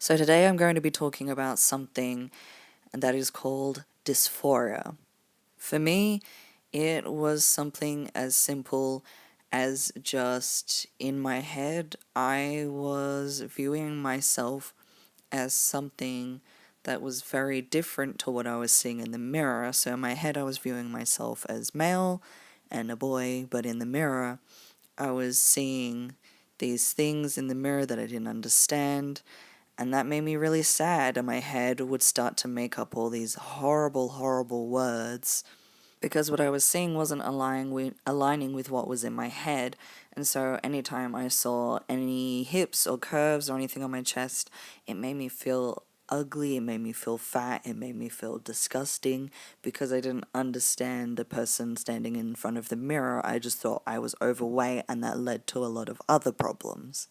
So today I'm going to be talking about something that is called dysphoria. For me, it was something as simple as just in my head, I was viewing myself as something that was very different to what I was seeing in the mirror. So in my head, I was viewing myself as male and a boy, but in the mirror, I was seeing these things in the mirror that I didn't understand, and that made me really sad, and my head would start to make up all these horrible, horrible words because what I was seeing wasn't aligning with what was in my head. And so anytime I saw any hips or curves or anything on my chest, it made me feel ugly, it made me feel fat, it made me feel disgusting because I didn't understand the person standing in front of the mirror. I just thought I was overweight, and that led to a lot of other problems.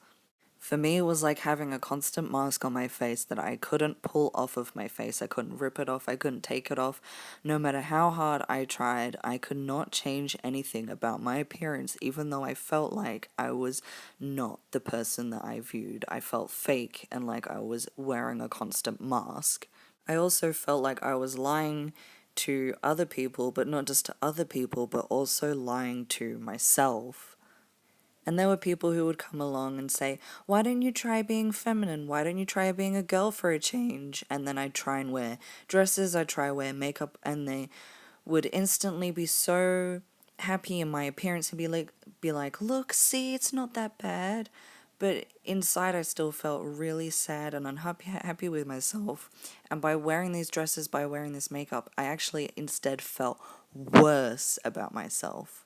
For me, it was like having a constant mask on my face that I couldn't pull off of my face. I couldn't rip it off. I couldn't take it off. No matter how hard I tried, I could not change anything about my appearance, even though I felt like I was not the person that I viewed. I felt fake and like I was wearing a constant mask. I also felt like I was lying to other people, but not just to other people, but also lying to myself. And there were people who would come along and say, why don't you try being feminine? Why don't you try being a girl for a change? And then I'd try and wear dresses, I'd try wear makeup, and they would instantly be so happy in my appearance and be like, look, see, it's not that bad. But inside I still felt really sad and unhappy with myself. And by wearing these dresses, by wearing this makeup, I actually instead felt worse about myself.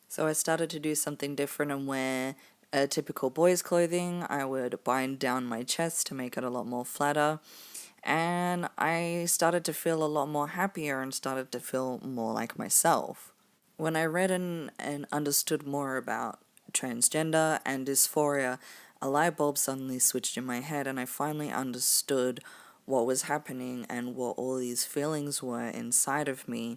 So I started to do something different and wear a typical boy's clothing. I would bind down my chest to make it a lot more flatter. And I started to feel a lot more happier and started to feel more like myself. When I read and understood more about transgender and dysphoria, a light bulb suddenly switched in my head, and I finally understood what was happening and what all these feelings were inside of me.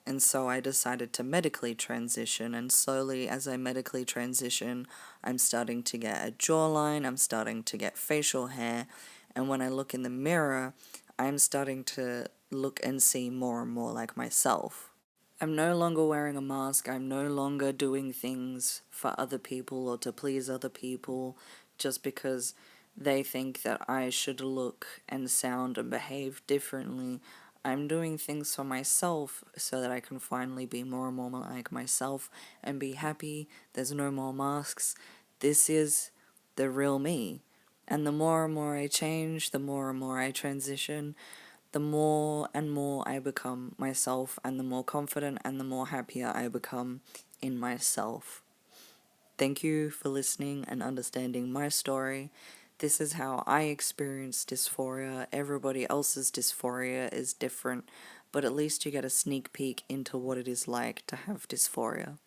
And so I decided to medically transition, and slowly as I medically transition, I'm starting to get a jawline, I'm starting to get facial hair, and when I look in the mirror, I'm starting to look and see more and more like myself. I'm no longer wearing a mask, I'm no longer doing things for other people or to please other people just because they think that I should look and sound and behave differently. I'm doing things for myself so that I can finally be more and more like myself and be happy. There's no more masks. This is the real me. And the more and more I change, the more and more I transition, the more and more I become myself, and the more confident and the more happier I become in myself. Thank you for listening and understanding my story. This is how I experience dysphoria. Everybody else's dysphoria is different, but at least you get a sneak peek into what it is like to have dysphoria.